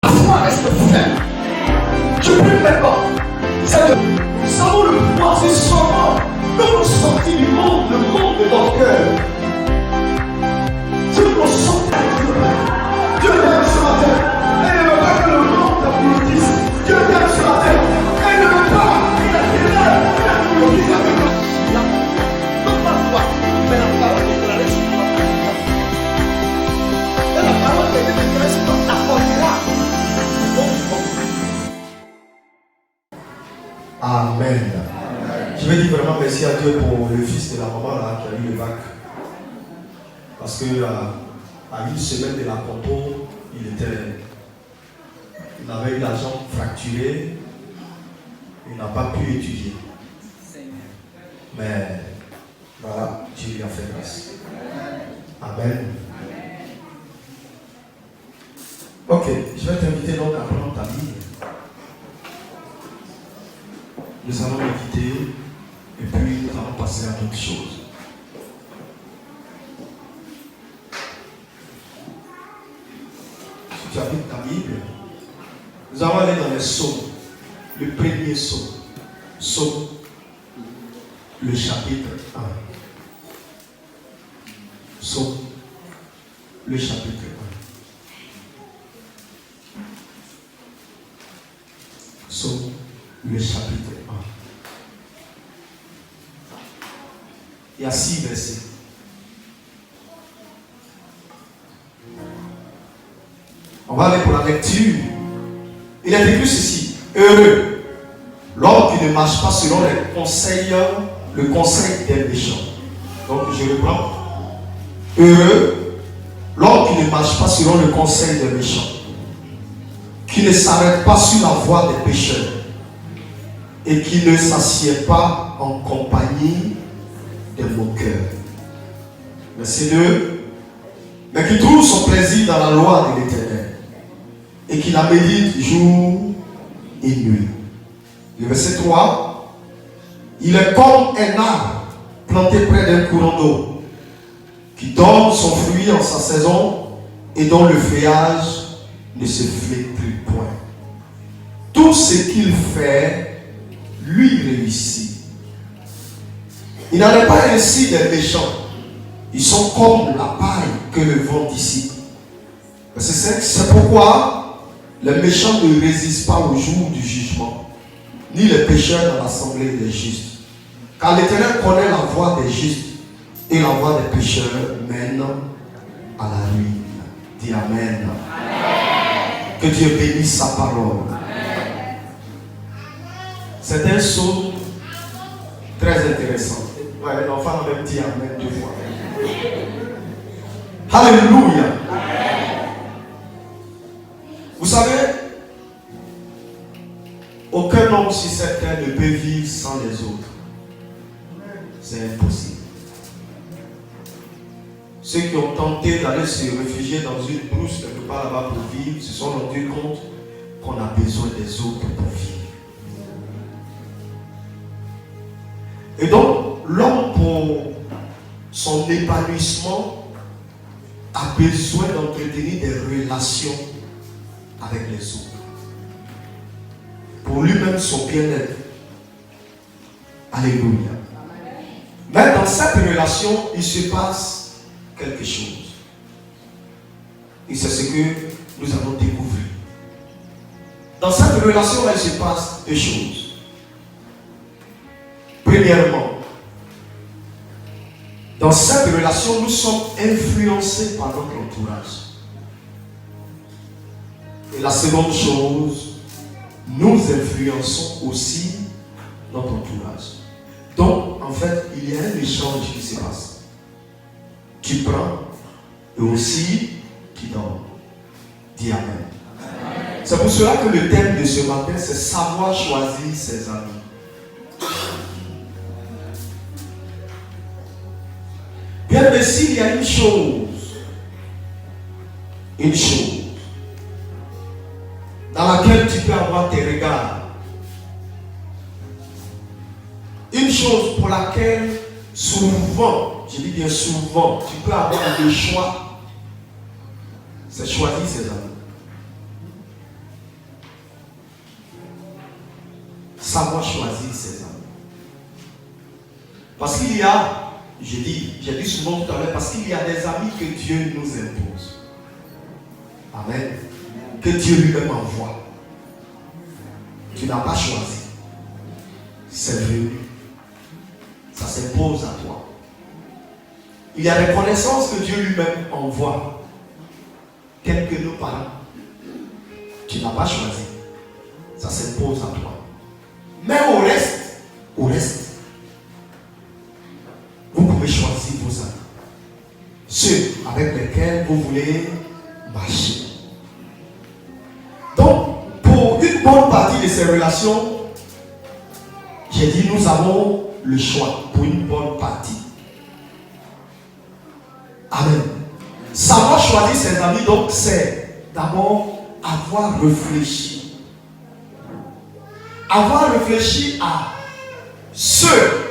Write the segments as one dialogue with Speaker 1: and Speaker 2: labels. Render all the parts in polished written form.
Speaker 1: Toi reste ferme. Je prie maintenant. Seigneur, nous avons le pouvoir, c'est seulement de nous sortir du monde, le monde de notre cœur. Je nous sors Dieu t'aime ce matin. Et ne veut pas que le monde t'applaudisse. Dieu t'aime ce matin. Et ne veut pas que la ténèbre t'applaudisse avec le non pas toi, mais la parole de la résurrection. Et la parole de la résurrection t'apportera.
Speaker 2: Amen. Je vais dire vraiment merci à Dieu pour le fils de la maman là, qui a eu le bac. Parce que à une semaine de la compo, il avait eu la jambe fracturée. Il n'a pas pu étudier. Mais voilà, Dieu lui a fait grâce. Amen. Ok, je vais t'inviter donc à prendre ta Bible. Nous allons méditer et puis nous allons passer à d'autres choses. Si tu as vu ta Bible, nous allons aller dans les psaumes. Le premier psaume. Psaume, le chapitre 1. Psaume, le chapitre 1. Psaume, le chapitre 1. Il y a 6 versets. On va aller pour la lecture. Il est écrit ceci: heureux l'homme qui ne marche pas selon le conseil des méchants. Donc je reprends. Heureux l'homme qui ne marche pas selon le conseil des méchants, qui ne s'arrête pas sur la voie des pécheurs et qui ne s'assied pas en compagnie des moqueurs. Verset 2. Mais qui trouve son plaisir dans la loi de l'Éternel et qui la médite jour et nuit. Le verset 3. Il est comme un arbre planté près d'un courant d'eau qui donne son fruit en sa saison et dont le feuillage ne se flétrit point. Tout ce qu'il fait lui réussit. Il n'en est pas ainsi des méchants. Ils sont comme la paille que le vent dissipe. Verset 5. C'est pourquoi les méchants ne résistent pas au jour du jugement, ni les pécheurs dans l'assemblée des justes. Car l'Éternel connaît la voie des justes, et la voie des pécheurs mène à la ruine. Dis Amen. Amen. Que Dieu bénisse sa parole. Amen. C'est un psaume très intéressant. Ouais, l'enfant a même dit Amen 2 fois. Alléluia. Vous savez, aucun homme sur cette terre ne peut vivre sans les autres. C'est impossible. Ceux qui ont tenté d'aller se réfugier dans une brousse quelque part là-bas pour vivre se sont rendus compte qu'on a besoin des autres pour vivre. Et donc, l'homme, pour son épanouissement, a besoin d'entretenir des relations avec les autres. Pour lui-même, son bien-être. Alléluia. Mais dans cette relation, il se passe quelque chose. Et c'est ce que nous allons découvrir. Dans cette relation-là, il se passe 2 choses. Premièrement, dans cette relation, nous sommes influencés par notre entourage. Et la seconde chose, nous influençons aussi notre entourage. Donc, en fait, il y a un échange qui se passe. Tu prends et aussi tu donnes. Dis Amen. Amen. C'est pour cela que le thème de ce matin, c'est savoir choisir ses amis. Bien, mais s'il y a une chose dans laquelle tu peux avoir tes regards, une chose pour laquelle souvent, je dis bien souvent, tu peux avoir le choix, c'est choisir ses amis. savoir choisir ses amis. Parce qu'il y a, j'ai dit souvent tout à l'heure, parce qu'il y a des amis que Dieu nous impose. Amen. Que Dieu lui-même envoie. Tu n'as pas choisi. C'est venu. Ça s'impose à toi. Il y a des connaissances que Dieu lui-même envoie. Telles que nos parents. Tu n'as pas choisi. Ça s'impose à toi. Mais au reste, vous pouvez choisir vos amis. Ceux avec lesquels vous voulez marcher. Donc, pour une bonne partie de ces relations, j'ai dit nous avons le choix pour une bonne partie. Amen. Savoir choisir ses amis, donc, c'est d'abord avoir réfléchi. Avoir réfléchi à ceux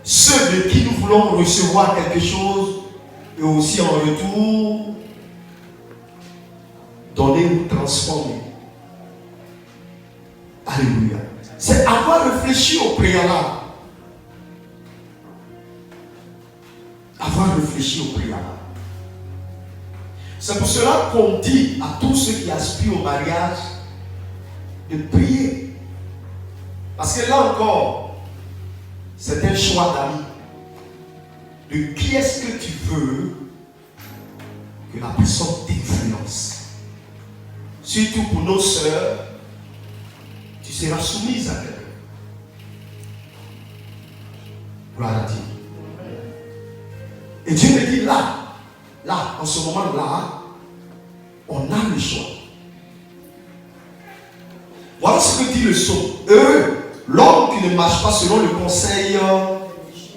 Speaker 2: de qui nous voulons recevoir quelque chose et aussi en retour donner ou transformer. Alléluia. C'est avoir réfléchi au préalable. Avoir réfléchi au préalable. C'est pour cela qu'on dit à tous ceux qui aspirent au mariage de prier. Parce que là encore, c'est un choix d'amis. De qui est-ce que tu veux que la personne t'influence. Surtout pour nos sœurs, tu seras soumise à quelqu'un. Gloire à Dieu. Et Dieu me dit là, en ce moment-là, on a le choix. Voilà ce que dit le psaume. Heureux l'homme qui ne marche pas selon le conseil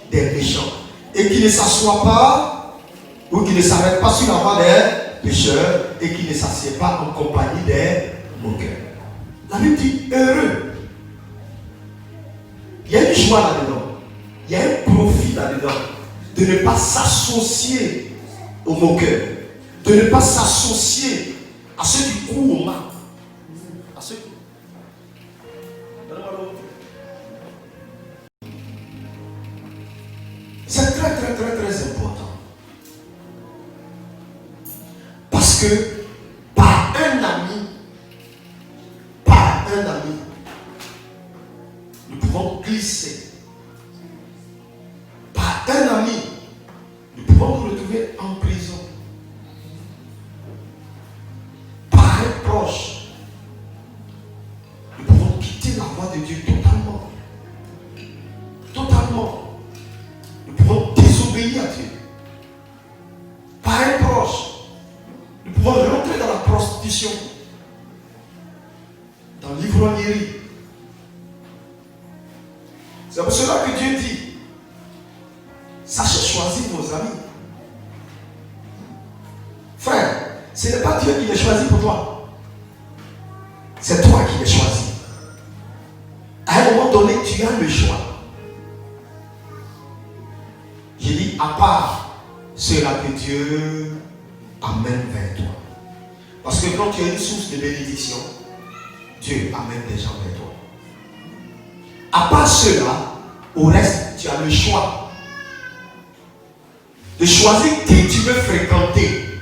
Speaker 2: des méchants et qui ne s'assoit pas ou qui ne s'arrête pas sur la voie des pécheurs et qui ne s'assied pas en compagnie des moqueurs. La Bible dit heureux. Il y a une joie là-dedans. Il y a un profit là-dedans. De ne pas s'associer aux moqueurs. De ne pas s'associer à ceux qui courent au mal. À ceux qui... C'est très important. Parce que par un ami, nous pouvons glisser. Par un ami, nous pouvons nous retrouver en prison. Par un proche, nous pouvons quitter la voie de Dieu totalement. Totalement. Nous pouvons désobéir à Dieu. Par un proche, nous pouvons rentrer dans la prostitution, dans l'ivrognerie. C'est pour cela que Dieu dit, sachez choisir vos amis. Frère, ce n'est pas Dieu qui les choisit pour toi. C'est toi qui les choisis. À un moment donné, tu as le choix. J'ai dit, à part ceux-là que Dieu amène vers toi. Parce que quand tu as une source de bénédiction, Dieu amène des gens vers toi. À part ceux-là, au reste, tu as le choix de choisir qui tu veux fréquenter.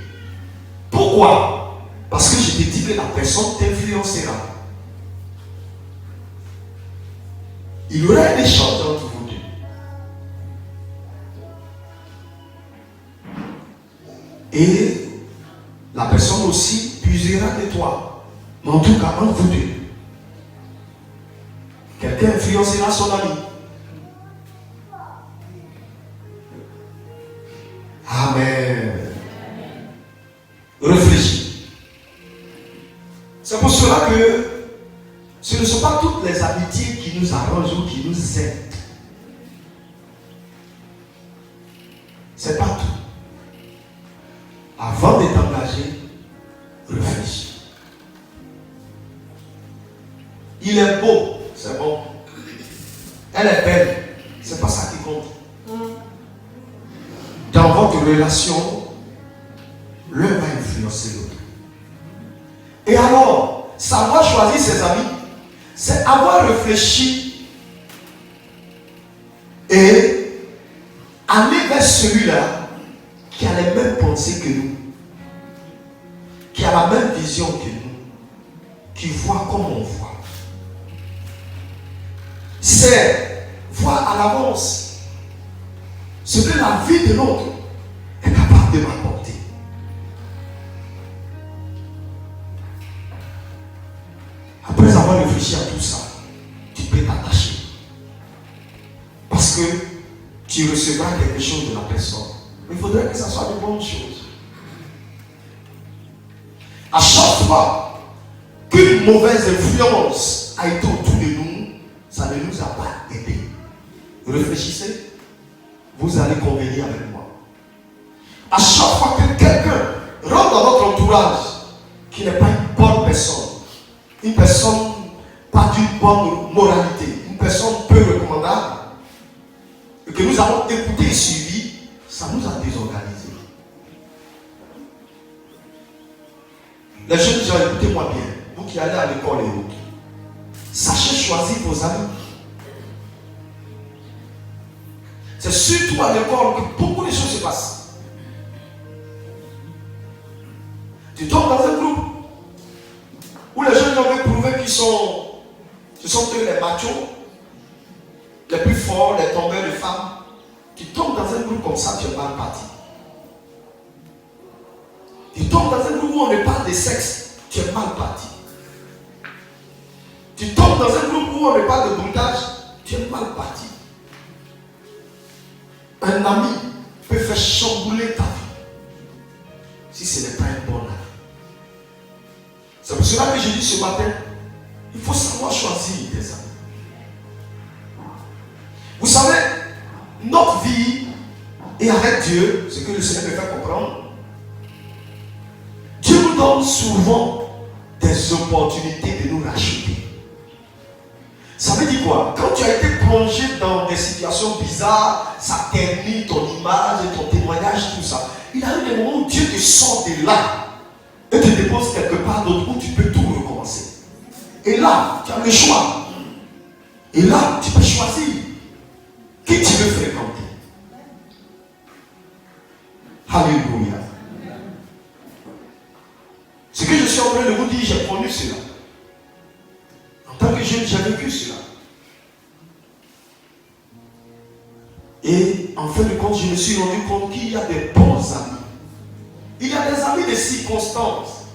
Speaker 2: Pourquoi? Parce que je te dis que la personne t'influencera. Il y aura un échange entre vous deux. Et la personne aussi puisera de toi. Mais en tout cas, entre vous deux. Quelqu'un influencera son ami. Amen. Réfléchis. C'est pour cela que ce ne sont pas toutes les amitiés qui nous arrangent ou qui nous aident. C'est pas tout. Avant d'être engagé, réfléchis. Il est beau, c'est bon. Elle est belle, c'est pas ça qui compte. Dans votre relation, l'un va influencer l'autre. Et alors, savoir choisir ses amis, c'est avoir réfléchi et aller vers celui-là qui a les mêmes pensées que nous, qui a la même vision que nous, qui voit comme on voit. C'est voir à l'avance ce que la vie de l'autre est capable de m'apporter. Après avoir réfléchi à tout ça, tu peux t'attacher. Parce que tu recevras quelque chose de la personne. Mais il faudrait que ça soit de bonnes choses. À chaque fois qu'une mauvaise influence a été autour de nous, ça ne nous a pas aidé. Réfléchissez, vous allez convenir avec moi. À chaque fois que quelqu'un rentre dans votre entourage qui n'est pas une bonne personne, une personne pas d'une bonne moralité, une personne peu recommandable, et que nous avons écouté et suivi, ça nous a désorganisés. Les jeunes gens, écoutez-moi bien, vous qui allez à l'école et autres, sachez choisir vos amis. C'est surtout à l'école que beaucoup de choses se passent. Tu tombes dans un groupe où les jeunes ont prouvé qu'ils sont, ce sont eux les machos, les plus forts, les tombeurs de femmes. Tu tombes dans un groupe comme ça, tu es mal parti. Tu tombes dans un groupe où on ne parle de sexe, tu es mal parti. Tu tombes dans un groupe où on ne parle de bondage, tu es mal parti. Un ami peut faire chambouler ta vie si ce n'est pas un bon ami. C'est pour cela que je dis ce matin, il faut savoir choisir des amis. Vous savez, notre vie est avec Dieu, ce que le Seigneur me fait comprendre. Dieu nous donne souvent des opportunités de nous racheter. Ça veut dire quoi? Quand tu as été plongé dans des situations bizarres, ça ternit ton image, ton témoignage, tout ça. Il arrive des moments où Dieu te sort de là et te dépose quelque part d'autre où tu peux tout recommencer. Et là, tu as le choix. Et là, tu peux choisir qui tu veux fréquenter. Alléluia. Ce que je suis en train de vous dire, j'ai connu cela. En tant que jeune, j'ai vécu cela. Et en fin de compte, je me suis rendu compte qu'il y a des bons amis. Il y a des amis de circonstances.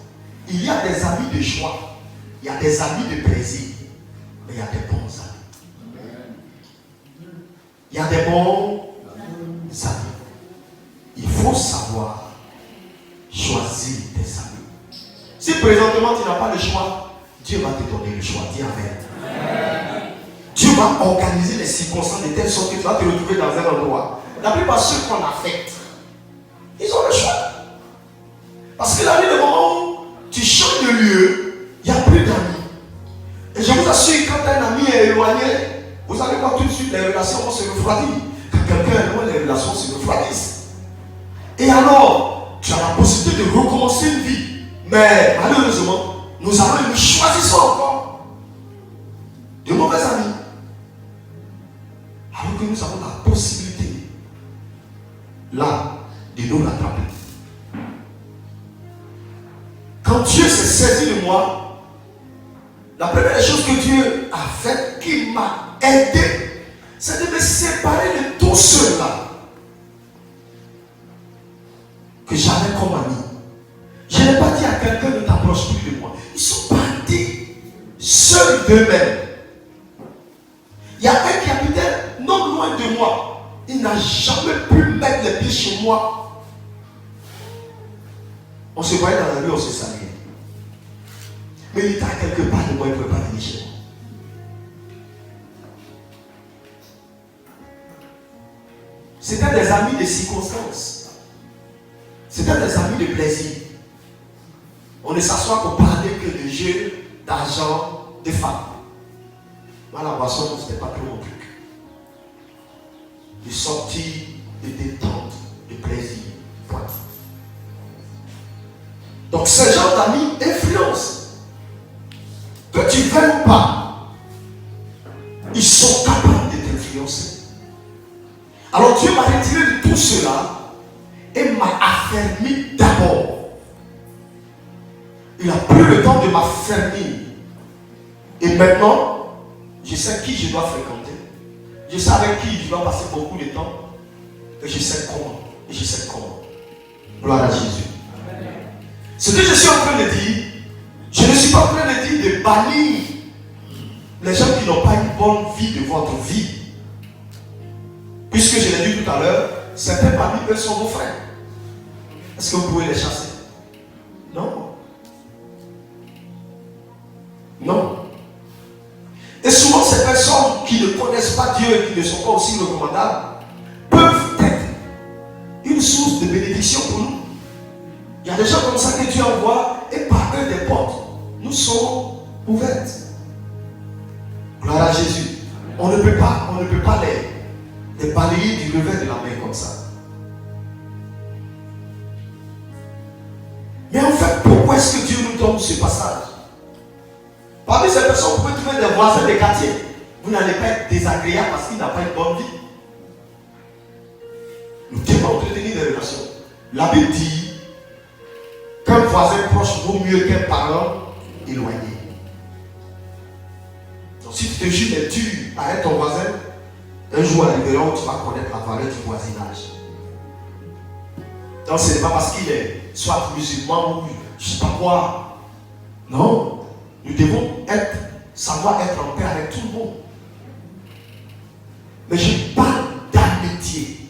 Speaker 2: Il y a des amis de choix. Il y a des amis de plaisir. Mais il y a des bons amis. Il y a des bons amis. Il faut savoir choisir tes amis. Si présentement tu n'as pas le choix, Dieu va te donner le choix. Dis Amen. Dieu va organiser les circonstances de telle sorte que tu vas te retrouver dans un endroit. La plupart de ceux qu'on affecte, ils ont le choix. Parce que là, le moment où tu changes de lieu, il n'y a plus d'amis. Et je vous assure, quand un ami est éloigné, vous allez voir tout de suite les relations vont se refroidir. Quand quelqu'un est loin, les relations se refroidissent. Et alors, tu as la possibilité de recommencer une vie. Mais malheureusement, nous choisissons encore de mauvais amis. Alors que nous avons la possibilité, là, de nous rattraper. Quand Dieu s'est saisi de moi, la première chose que Dieu a fait, qui m'a aidé, c'est de me séparer de tous ceux-là que j'avais comme amis. Je n'ai pas dit à quelqu'un ne t'approche plus de moi. Ils sont partis seuls d'eux-mêmes. Il y a un qui habitait non loin de moi. Il n'a jamais pu mettre les pieds chez moi. On se voyait dans la rue, on se saluait. Mais il était à quelque part de moi, il ne pouvait pas venir chez moi. C'était des amis de circonstances. C'était des amis de plaisir. On ne s'assoit pour parler que de jeux, d'argent, de femmes. Moi, la boisson, ce n'était pas trop mon truc. De sortie, de détente, de plaisir. Voilà. Donc, ce genre d'amis influence. Que tu veuilles ou pas, conseil. Alors Dieu m'a retiré de tout cela et m'a affermi d'abord. Il a pris le temps de m'affermir. Et maintenant, je sais qui je dois fréquenter. Je sais avec qui je dois passer beaucoup de temps. Et je sais comment. Et je sais comment. Gloire à Jésus. Amen. Ce que je suis en train de dire, je ne suis pas en train de dire de bannir les gens qui n'ont pas une bonne vie de votre vie. Puisque je l'ai dit tout à l'heure, certains parmi eux sont vos frères. Est-ce que vous pouvez les chasser? Non. Non. Et souvent, ces personnes qui ne connaissent pas Dieu et qui ne sont pas aussi recommandables peuvent être une source de bénédiction pour nous. Il y a des gens comme ça que Dieu envoie et par eux des portes nous sont ouvertes. Gloire à Jésus. On ne peut pas les balayer du revers de la main comme ça. Mais en fait, pourquoi est-ce que Dieu nous donne ce passage? Parmi ces personnes, vous pouvez trouver des voisins des quartiers. Vous n'allez pas être désagréable parce qu'il n'a pas une bonne vie. Nous devons entretenir des relations. La Bible dit qu'un voisin proche vaut mieux qu'un parent éloigné. Donc si tu te juges et tu arrêtes ton voisin, un jour arrivera où tu vas connaître la valeur du voisinage. Donc ce n'est pas parce qu'il est soit musulman ou je ne sais pas quoi. Non. Nous devons savoir être en paix avec tout le monde. Mais je parle d'amitié.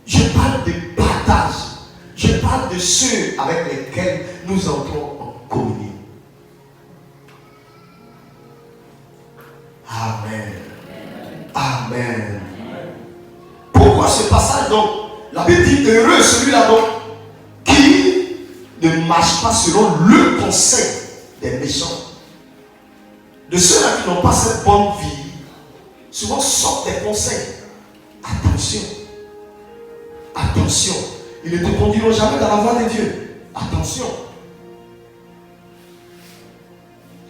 Speaker 2: Je parle de partage. Je parle de ceux avec lesquels nous entrons en communion. Amen. Amen. Pourquoi ce passage donc? La Bible dit heureux celui-là donc qui ne marche pas selon le conseil des méchants. De ceux-là qui n'ont pas cette bonne vie, souvent sortent des conseils. Attention. Attention. Ils ne te conduiront jamais dans la voie de Dieu. Attention.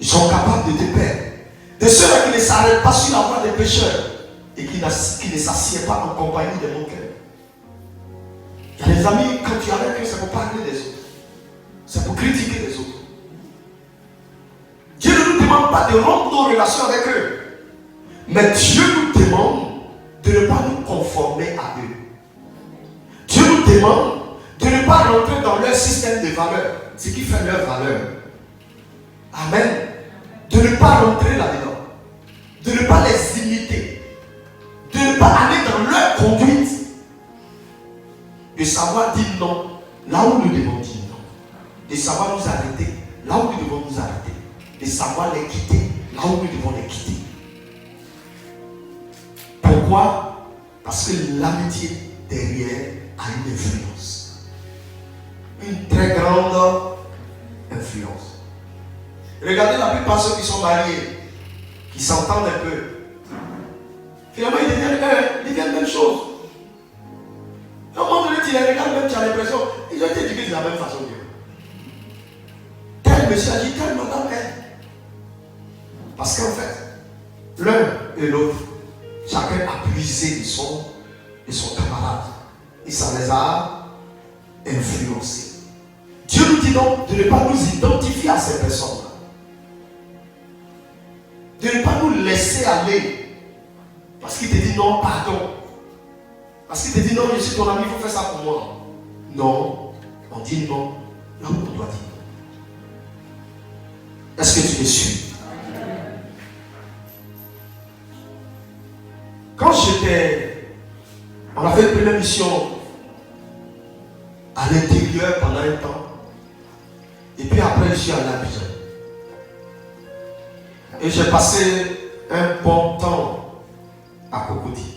Speaker 2: Ils sont capables de te perdre. De ceux-là qui ne s'arrêtent pas sur la voie des pécheurs et qui ne s'assiedent pas en compagnie des moqueurs. Il y a des amis, quand tu es avec eux, c'est pour parler des autres. C'est pour critiquer les autres. Dieu ne nous demande pas de rompre nos relations avec eux. Mais Dieu nous demande de ne pas nous conformer à eux. Dieu nous demande de ne pas rentrer dans leur système de valeurs, ce qui fait leur valeur. Amen. De ne pas rentrer là-dedans. De ne pas les imiter. De ne pas aller dans leur conduite. De savoir dire non là où nous devons dire non. De savoir nous arrêter là où nous devons nous arrêter. De savoir les quitter là où nous devons les quitter. Pourquoi? Parce que l'amitié derrière a une influence. Une très grande influence. Regardez la plupart de ceux qui sont mariés, qui s'entendent un peu. Finalement, ils deviennent même chose. À un moment donné, tu les regardes même, tu as l'impression qu'ils ont été éduqués de la même façon que tel monsieur a dit, tel madame est. Parce qu'en fait, l'un et l'autre, chacun a puisé de son camarade. Et ça les a influencés. Dieu nous dit donc de ne pas nous identifier à ces personnes-là. De ne pas nous laisser aller. Parce qu'il te dit non, pardon. Parce qu'il te dit non, je suis ton ami, il faut faire ça pour moi. Non, on dit non, là où on doit dire non. Est-ce que tu me suis? Quand on a fait une première mission à l'intérieur pendant un temps. Et puis après, je suis allé à Abidjan. Et j'ai passé un bon temps à Cocody.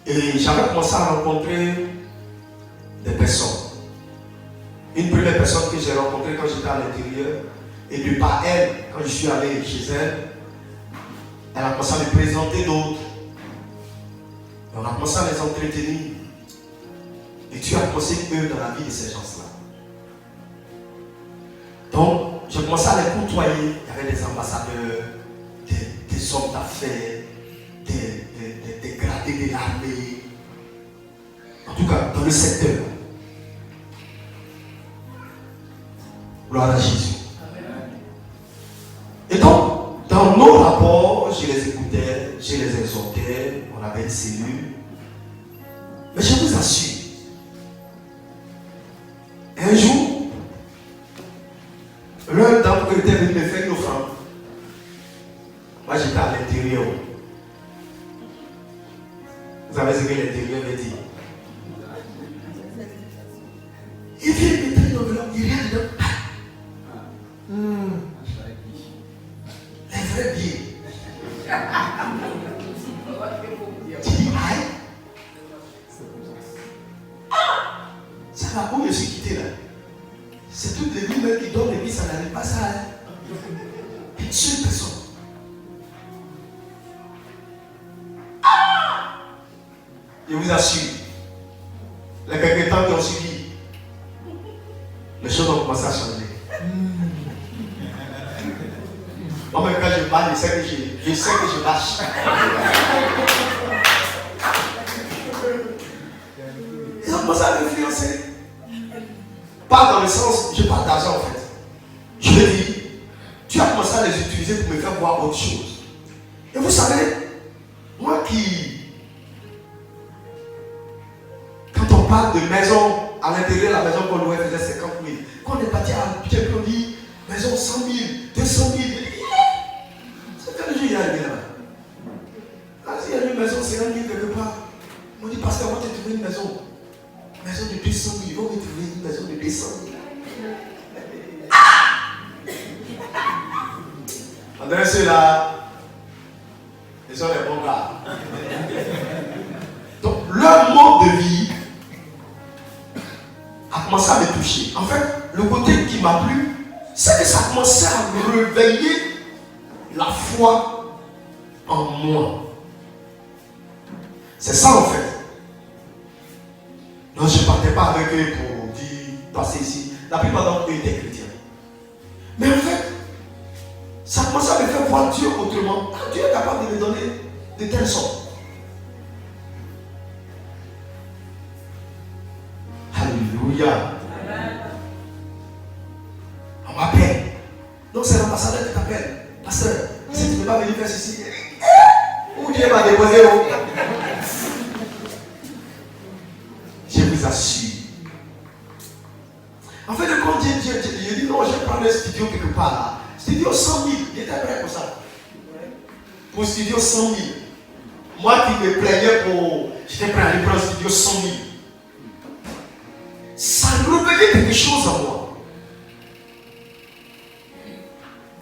Speaker 2: Et j'avais commencé à rencontrer des personnes. Une première personne que j'ai rencontrée quand j'étais à l'intérieur, et de par elle, quand je suis allé chez elle, elle a commencé à me présenter d'autres. Et on a commencé à les entretenir. Et Dieu a commencé eux dans la vie de ces gens-là. Donc, j'ai commencé à les côtoyer. Il y avait des ambassadeurs, des hommes d'affaires, des gradés de l'armée. En tout cas, dans le secteur. Gloire à Jésus. Et donc, dans nos rapports, je les écoutais, je les exhortais, on avait une cellule. Mais je vous assure, un jour, l'un d'entre eux était venu me faire une offrande. Moi, j'étais à l'intérieur. Vous savez ce que l'intérieur veut dire? Il vient mettre une enveloppe, il rien dedans. Les vrais billets. Tu dis, aïe. Ça va où je suis quitté là? C'est toutes les villes qui donnent et puis ça n'arrive pas ça. Une seule personne. Je vous assure, les quelques temps qui ont suivi, les choses ont commencé à changer. Moi-même, quand je parle, je sais que je lâche. Ils ont commencé à m'influencer. Pas dans le sens, je parle d'argent en fait. Je veux dire, tu as commencé à les utiliser pour me faire voir autre chose. Et vous savez, moi qui. Quand on parle de maison, à l'intérieur de la maison qu'on louait faisait 50 000. Quand on est parti à quelqu'un dit maison 100 000, 200 000. C'est quel jour il y a arrivé là? Là, s'il y a une maison 50 000 quelque part, on dit pasteur, on va te trouver une maison. Maison de 200 000, ils vont me trouver une maison de 200 000. On dirait ceux-là, ils sont les bons gars. Donc, leur mode de vie a commencé à me toucher. En fait, le côté qui m'a plu, c'est que ça a commencé à me réveiller la foi en moi. C'est ça en fait. Non, je ne partais pas avec eux pour dire, passer ici. La plupart d'entre eux étaient chrétiens. Mais en fait, ça a commencé à me faire voir Dieu autrement. Dieu est capable de me donner de telles sortes. Alléluia. On m'appelle. Donc c'est l'ambassadeur qui t'appelle. Pasteur, si tu ne peux pas venir faire ceci, où Dieu m'a déposé. Je vous assure. En fait, quand j'ai dit non, je vais prendre un studio quelque part là. Studio 100 000, il était prêt pour ça. Pour studio 100 000. Moi qui me plaignais pour. J'étais prêt à aller prendre un studio 100 000. Ça réveillait quelque chose en moi.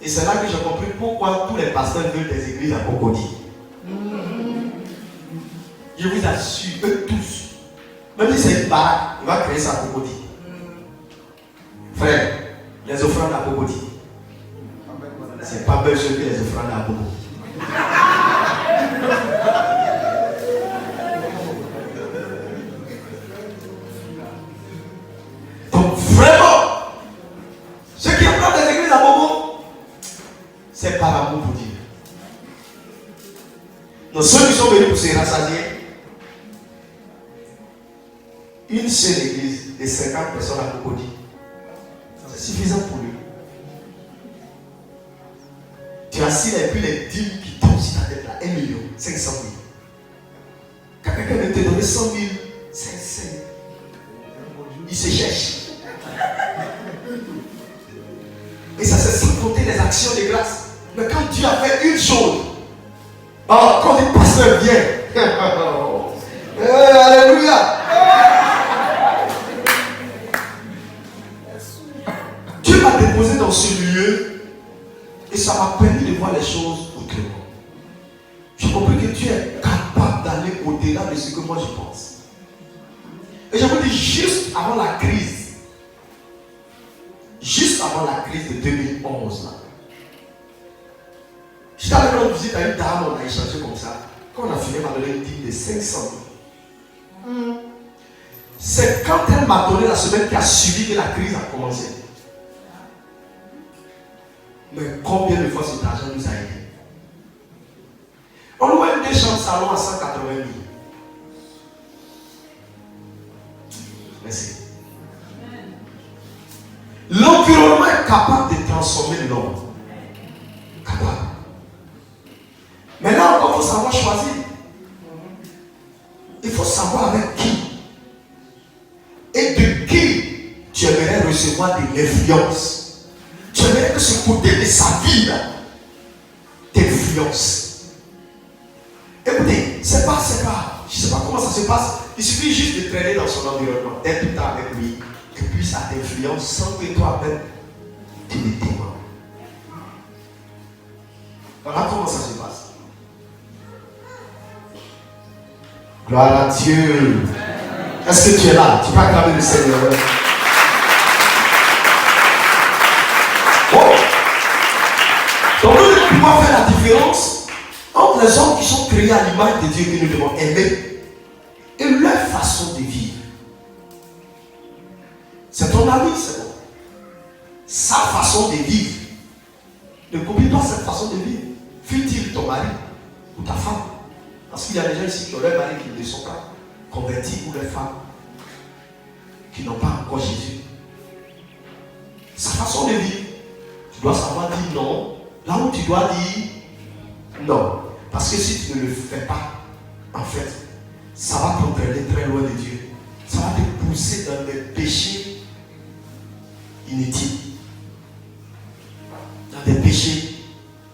Speaker 2: Et c'est là que j'ai compris pourquoi tous les pasteurs veulent des églises à Cocody. Je vous assure, eux tous. Même si c'est une baraque, il va créer ça à Cocody. Frère, les offrandes à Cocody. C'est pas mieux que les offrandes à Bobo. Donc vraiment, ceux qui apprennent des églises à Bobo, c'est par amour pour Dieu. Donc ceux qui sont venus pour se rassasier, une seule église de 50 personnes à Cocody, c'est suffisant pour lui. Tu assis et puis les dîmes qui tombent sur ta tête là, 1 500 000. Quand quelqu'un veut te donner 100 000, c'est il se cherche. Et ça c'est sans compter les actions de grâce. Mais quand Dieu a fait une chose, quand le pasteur vient, alléluia. Dieu m'a déposé dans ce lieu. Et ça m'a permis de voir les choses autrement. J'ai compris que Dieu est capable d'aller au-delà de ce que moi je pense. Et je vous dis, juste avant la crise de 2011, là, j'étais allé rendre visite à une dame, on a échangé comme ça. Quand on a fini, elle m'a donné une dîme de 500 000. C'est quand elle m'a donné la semaine qui a suivi que la crise a commencé. Mais combien de fois cet argent nous a aidés? salon à 180 000. Merci. L'environnement est capable de transformer l'homme. Capable. Maintenant, encore, il faut savoir choisir. Il faut savoir avec qui. Et de qui tu aimerais recevoir de l'influence. Tu aimerais que ce côté de sa vie t'influence. Écoutez, c'est pas, je ne sais pas comment ça se passe. Il suffit juste de traîner dans son environnement, d'être tout le temps avec lui, et puis ça t'influence sans que toi-même tu le témoignes. Voilà comment ça se passe. Gloire à Dieu. Est-ce que tu es là? Tu peux acclamer le Seigneur. Oh. Donc nous devons pouvoir faire la différence entre les hommes qui sont créés à l'image de Dieu que nous devons aimer et leur façon de vivre. C'est ton ami, c'est bon. Sa façon de vivre. Ne copie pas cette façon de vivre. Fut-il ton mari ou ta femme? Parce qu'il y a des gens ici qui ont leur mari qui ne sont pas convertis ou leurs femmes qui n'ont pas encore Jésus. Sa façon de vivre. Tu dois savoir dire non là où tu dois dire non. Parce que si tu ne le fais pas, en fait, ça va t'entraîner très loin de Dieu. Ça va te pousser dans des péchés inutiles. Dans des péchés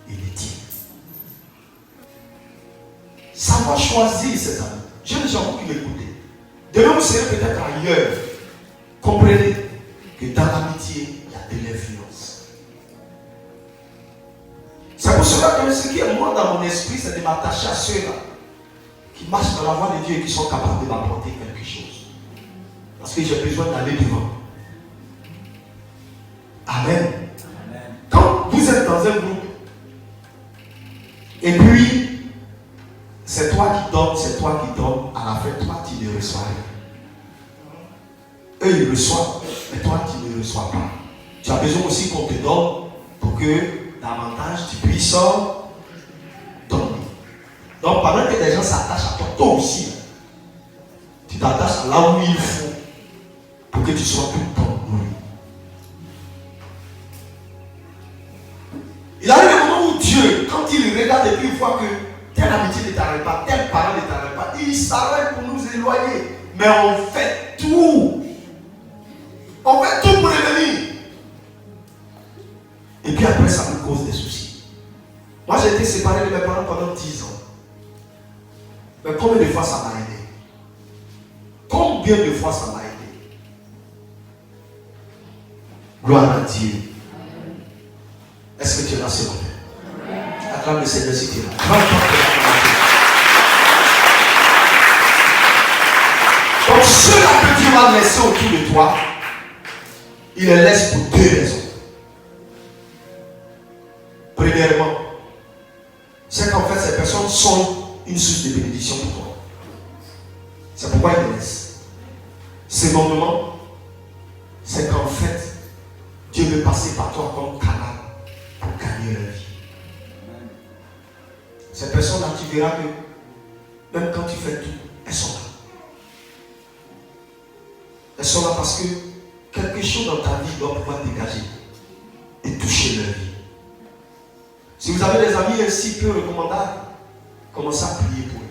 Speaker 2: inutiles. Savoir choisir ses amis. J'ai des gens qui m'écoutaient. Demain, vous serez peut-être ailleurs. Comprenez que dans l'amitié, il y a de l'influence. C'est pour cela que ce qui est moi dans mon esprit, c'est de m'attacher à ceux-là qui marchent dans la voie de Dieu et qui sont capables de m'apporter quelque chose. Parce que j'ai besoin d'aller devant. Amen. Amen. Quand vous êtes dans un groupe, et puis, c'est toi qui donnes, à la fin, toi tu ne reçois rien. Eux, ils reçoivent, mais toi tu ne reçois pas. Tu as besoin aussi qu'on te donne pour que davantage tu puisses donner. Donc, pendant que les gens s'attachent à toi, toi aussi, tu t'attaches à là où il faut pour que tu sois tout le temps nourri. Il arrive un moment où Dieu, quand il regarde et puis il voit que telle amitié ne t'arrête pas, tel parent ne t'arrête pas, il s'arrête pour nous éloigner. Mais on fait tout. On fait tout pour les venir. Et puis après, ça nous cause des soucis. Moi, j'ai été séparé de mes parents pendant 10 ans. Mais combien de fois ça m'a aidé? Combien de fois ça m'a aidé? Gloire à Dieu. Est-ce que tu es là ce matin? Acclame le Seigneur si tu es là. Donc ceux-là que Dieu va laisser autour de toi, il les laisse pour deux raisons. Premièrement, c'est qu'en fait ces personnes sont une source de bénédiction pour toi. C'est pourquoi il les laisse. Secondement, c'est qu'en fait, Dieu veut passer par toi comme canal pour gagner leur vie. Ces personnes-là, tu verras que même quand tu fais tout, elles sont là. Elles sont là parce que quelque chose dans ta vie doit pouvoir dégager et toucher leur vie. Si vous avez des amis ainsi peu recommandables, commencez à prier pour eux.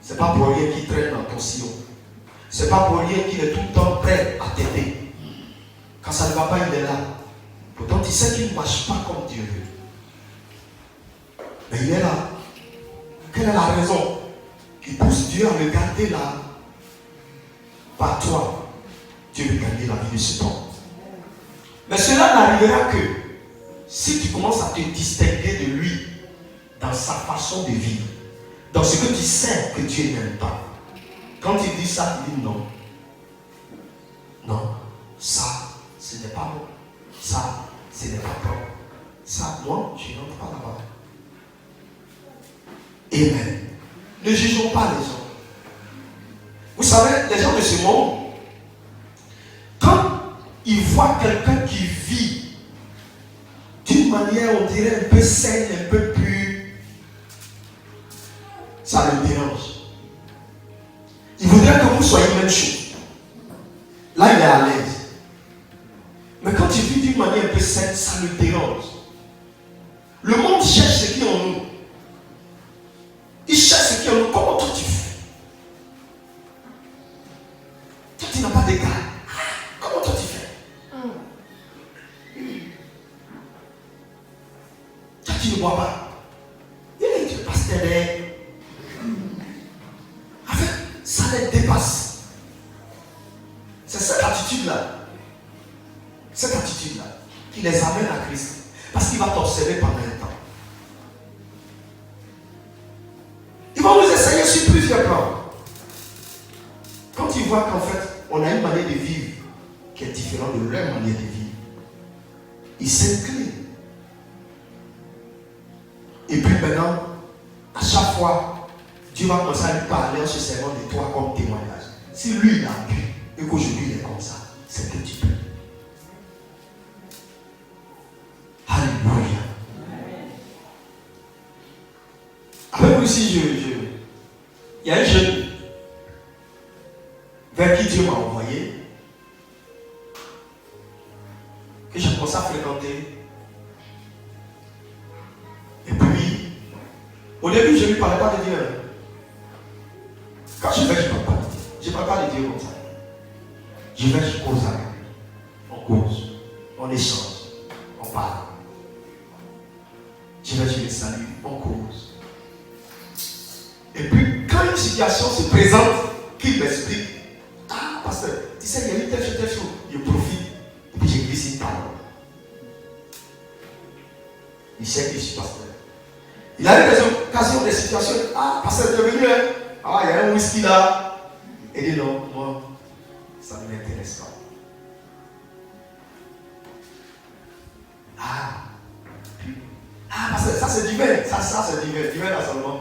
Speaker 2: Ce n'est pas pour rien qu'ils traînent dans ton sillon. Ce n'est pas pour rien qu'il est tout le temps prêt à t'aider. Quand ça ne va pas, il est là. Pourtant, tu sais qu'il ne marche pas comme Dieu veut. Mais il est là. Quelle est la raison qui pousse Dieu à le garder là? Par toi, Dieu veut gagner la vie de ce temps. Mais cela n'arrivera que si tu commences à te distinguer de lui dans sa façon de vivre, dans ce que tu sais que Dieu n'aime pas. Quand il dit ça, il dit non. Non, ça, ce n'est pas bon. Ça, ce n'est pas bon. Ça, moi, je n'entre pas là-bas. Amen. Ne jugeons pas les gens. Vous savez, les gens de ce monde, quand ils voient quelqu'un qui vit d'une manière, on dirait, un peu saine, un peu pure, ça le dérange. Il voudrait que vous soyez même chose. Là, il est à l'aise. Mais quand il vit d'une manière un peu saine, ça le dérange. Le monde cherche ce qui est en nous. Il cherche ce qui est en nous. Comment toi tu fais? Toi, tu n'as pas d'égal. Comment toi tu fais? Toi, tu ne bois pas. Et tu es pasteur. En fait, ça les dépasse. C'est cette attitude-là. Cette attitude-là qui les amène à Christ. Parce qu'il va t'observer pendant un temps. Ils vont nous essayer sur plusieurs plans. Quand ils voient qu'en fait, on a une manière de vivre qui est différente de leur manière de vivre, ils s'inclinent. Et puis maintenant, à chaque fois, Dieu va commencer à lui parler en se servant de toi comme témoignage. Si lui il a pu et qu'aujourd'hui il est comme ça, c'est que tu peux. Alléluia. Avec vous aussi, il y a un jeune vers qui Dieu m'a envoyé, que j'ai commencé à fréquenter. Et puis, au début, je ne lui parlais pas de Dieu. Quand je vais, je ne parle pas de Dieu. Je ne parle pas de Dieu comme ça. Je vais, je cause avec lui. On cause, on échange, on parle. Je vais, je les salue, on cause. Et puis, quand une situation se présente, qu'il m'explique, ah, pasteur, tu sais, il y a eu telle chose, je profite, et puis je glisse une parole. Il sait que je suis pasteur. Il a eu des occasions, des situations, ah, pasteur, tu es venu, hein? Ah, il y a un whisky là. Il dit non, moi, ça ne m'intéresse pas. Ah, pasteur, ça c'est du vin, ça c'est du vin là seulement.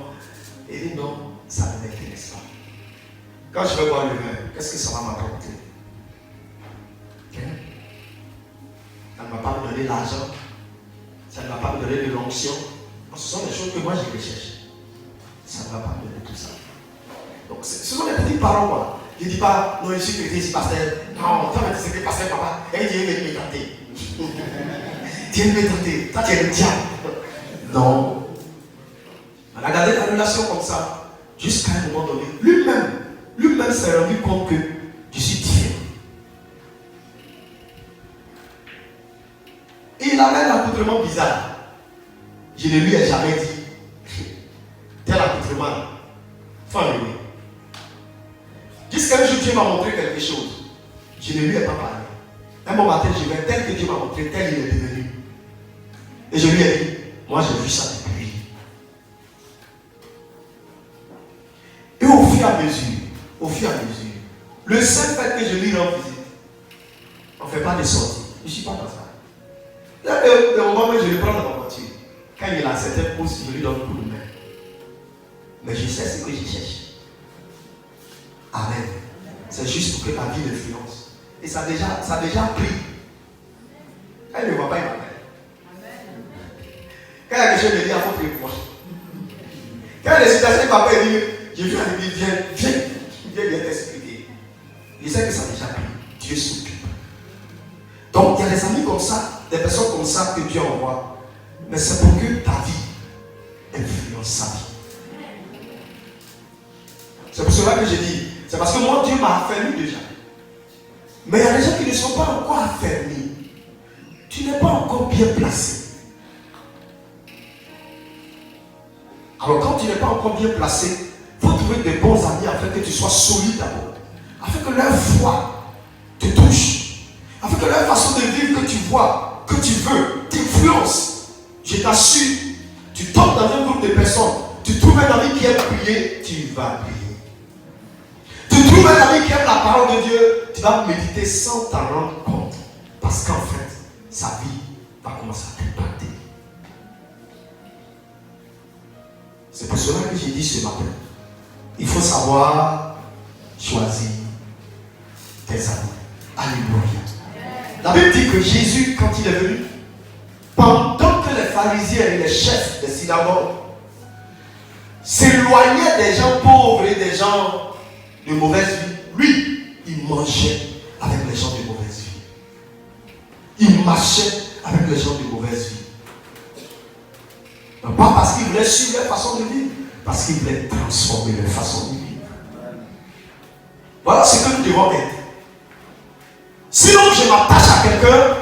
Speaker 2: Il dit non, ça ne m'intéresse pas. Quand je vais boire le vin, qu'est-ce que ça va m'apporter? Ça ne va pas me donner l'argent, ça ne va pas me donner de l'onction. Ce sont des choses que moi je recherche. Ça ne va pas me donner tout ça. Donc ce sont des petites paroles quoi. Je ne dis pas, non, je suis chrétien, je suis pasteur. Non, toi tu sais que pasteur papa, et Dieu veut me tenter. Dieu veut me tenter. Toi tu es le diable. Non. On a gardé la relation comme ça, jusqu'à un moment donné, lui-même s'est rendu compte que je suis différent. Et il avait un accoutrement bizarre. Je ne lui ai jamais dit, tel accoutrement, faut enlever. Jusqu'à un jour, Dieu m'a montré quelque chose. Je ne lui ai pas parlé. Un bon matin, je vais tel que Dieu m'a montré, tel il est devenu. Et je lui ai dit, moi j'ai vu ça depuis. Et au fur et à mesure, le seul fait que je lui rends visite, on ne fait pas de sortie. Je ne suis pas dans ça. Là, le moment où je le prends dans ma voiture, quand il a certaines courses, je lui donne un coup de main. Mais je sais ce que je cherche. Amen. C'est juste pour que la vie l'influence. Et ça a déjà pris. Quand il ne voit pas, il m'appelle. Quand il y a quelque chose, il me dit, il faut prévoir. Quand il y a des situations, il m'appelle, il dit, j'ai vu un ami, viens t'expliquer. Il sait que ça a déjà pris. Dieu s'occupe. Donc, il y a des amis comme ça, des personnes comme ça que Dieu envoie. Mais c'est pour que ta vie influence sa vie. C'est pour cela que je dis, c'est parce que moi, Dieu m'a affermi déjà. Mais il y a des gens qui ne sont pas encore affermis. Tu n'es pas encore bien placé. Alors quand tu n'es pas encore bien placé, il faut trouver des bons amis afin que tu sois solide d'abord. Afin que leur foi te touche. Afin que leur façon de vivre que tu vois, que tu veux, t'influence. Je t'assure, tu tombes dans un groupe de personnes, tu trouves un ami qui aime prier, tu vas prier. Tu trouves un ami qui aime la parole de Dieu, tu vas méditer sans t'en rendre compte. Parce qu'en fait, sa vie va commencer à t'impacter. C'est pour cela que j'ai dit ce matin, il faut savoir choisir tes amis. Alléluia. La Bible dit que Jésus, quand il est venu, pendant que les pharisiens et les chefs des synagogues s'éloignait des gens pauvres et des gens de mauvaise vie. Lui, il mangeait avec les gens de mauvaise vie. Il marchait avec les gens de mauvaise vie. Donc, pas parce qu'il voulait suivre leur façon de vivre, parce qu'il voulait transformer leur façon de vivre. Voilà ce que nous devons être. Sinon, je m'attache à quelqu'un,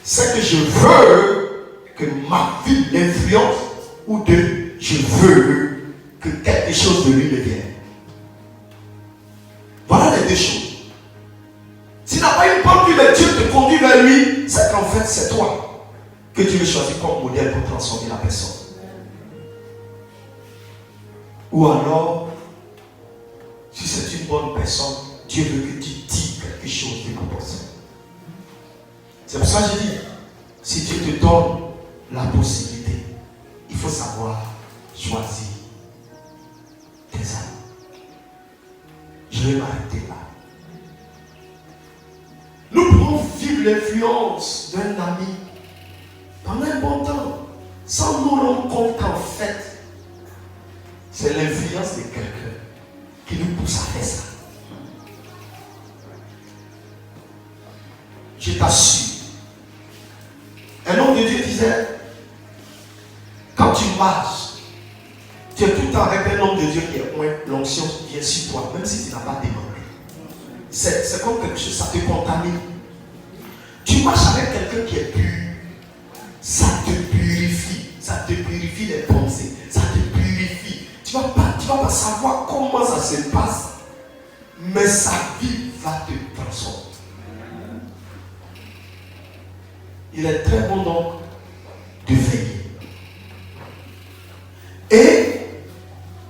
Speaker 2: c'est que je veux que ma vie l'influence, ou je veux que quelque chose de lui devienne. Voilà les deux choses. S'il n'a pas une bonne vie, mais Dieu te conduit vers lui, c'est qu'en fait, c'est toi que Dieu veut choisir comme modèle pour transformer la personne. Ou alors, si c'est une bonne personne, Dieu veut que tu dises quelque chose de la personne. C'est pour ça que je dis, si Dieu te donne la possibilité, il faut savoir choisir tes amis. Je vais m'arrêter là. Nous pouvons vivre l'influence d'un ami pendant un bon temps, sans nous rendre compte qu'en fait, c'est l'influence de quelqu'un qui nous pousse à faire ça. Je t'assure. Un homme de Dieu disait, quand tu marches, tu es tout le temps avec un homme de Dieu qui est loin, l'onction vient sur toi, même si tu n'as pas demandé. C'est comme quelque chose, ça te contamine. Tu marches avec quelqu'un qui est pur, ça te purifie les pensées, ça te purifie. Tu ne vas pas savoir comment ça se passe, mais sa vie va te transformer. Il est très bon donc de veiller. Et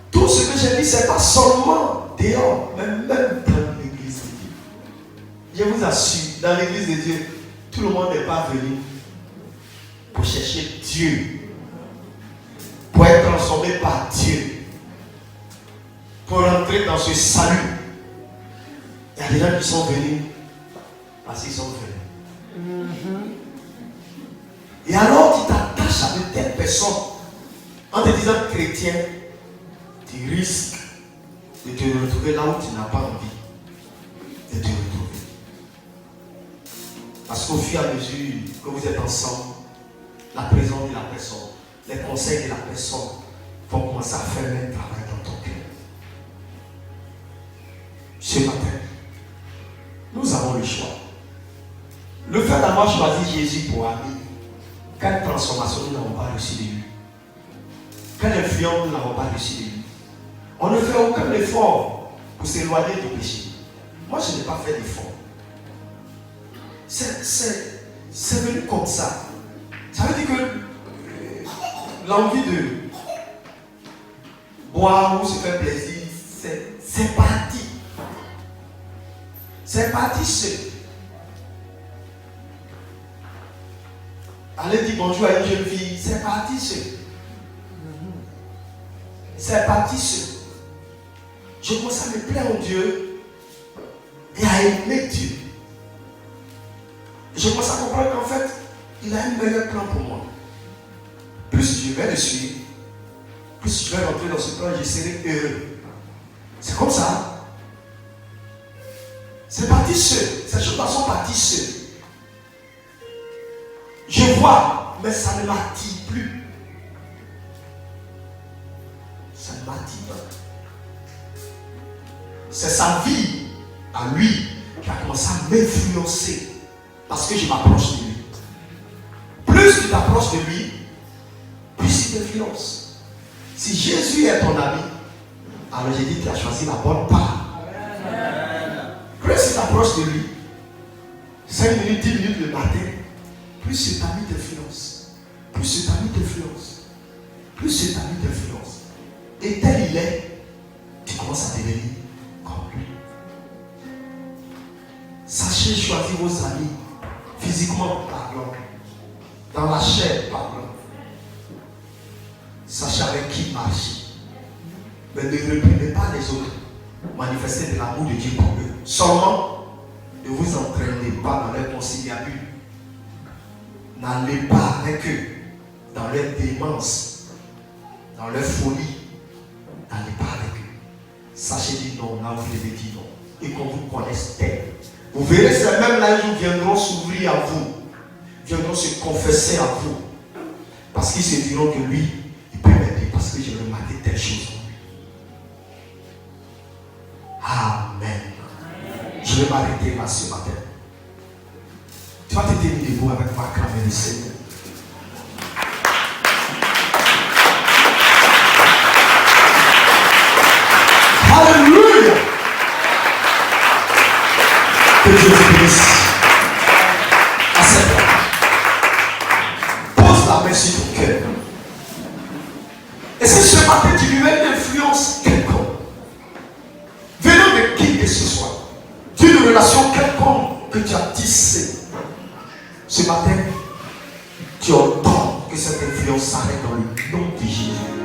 Speaker 2: tout ce que j'ai dit, ce n'est pas seulement dehors, mais même dans l'église de Dieu. Je vous assure, dans l'église de Dieu, tout le monde n'est pas venu pour chercher Dieu, pour être transformé par Dieu, pour rentrer dans ce salut. Il y a des gens qui sont venus parce qu'ils sont venus. Et alors tu t'attaches avec telle personne en te disant chrétien, tu risques de te retrouver là où tu n'as pas envie de te retrouver. Parce qu'au fur et à mesure que vous êtes ensemble, la présence de la personne, les conseils de la personne vont commencer à faire un travail dans ton cœur. Ce matin, nous avons le choix. Le fait d'avoir choisi Jésus pour ami, quelle transformation nous n'avons pas reçu de lui? Quelle influence nous n'avons pas reçu de lui? On ne fait aucun effort pour s'éloigner du péché. Moi, je n'ai pas fait d'effort. C'est venu comme ça. Ça veut dire que l'envie de boire ou se faire plaisir, c'est parti. C'est parti seul. Aller dire bonjour à une jeune fille, c'est parti seul. C'est parti seul. Je commence à me plaire en Dieu et à aimer Dieu. Je commence à comprendre qu'en fait, il a un meilleur plan pour moi. Plus je vais le suivre, plus je vais rentrer dans ce plan, je serai heureux. C'est comme ça. C'est parti seul. Ces choses sont parties seules. Je vois, mais ça ne m'attire plus. Ça ne m'attire pas. C'est sa vie à lui qui a commencé à m'influencer parce que je m'approche de lui. Plus tu t'approches de lui, plus il t'influence. Si Jésus est ton ami, alors j'ai dit que tu as choisi la bonne part. Plus tu t'approches de lui, 5 minutes, 10 minutes le matin, plus cet ami t'influence. Plus cet ami t'influence. Plus cet ami t'influence. Et tel il est, tu commences à devenir comme lui. Sachez choisir vos amis, physiquement parlant, dans la chair parlant. Sachez avec qui marcher. Mais ne réprimez pas les autres. Manifestez de l'amour de Dieu pour eux. Seulement, ne vous entraînez pas dans leur conciliabule. N'allez pas avec eux dans leur démence, dans leur folie. n'allez pas avec eux. Sachez dire non, là vous devez dire non. Et qu'on vous connaisse tel. Vous verrez, ces mêmes-là, ils viendront s'ouvrir à vous. Viendront se confesser à vous. Parce qu'ils se diront que lui, il peut m'aider parce que j'ai remarqué telle chose en lui. Amen. Je vais m'arrêter là ce matin. Tu vas te tenir debout avec moi, acclamer le Seigneur. Alléluia. Que Dieu te bénisse. À cette heure. Pose la main sur ton cœur. Est-ce que ce matin tu vivais une influence quelconque, venant de qui que ce soit, d'une relation quelconque que tu as tissée? Ce matin, tu ordonnes que cette influence s'arrête dans le nom de Jésus.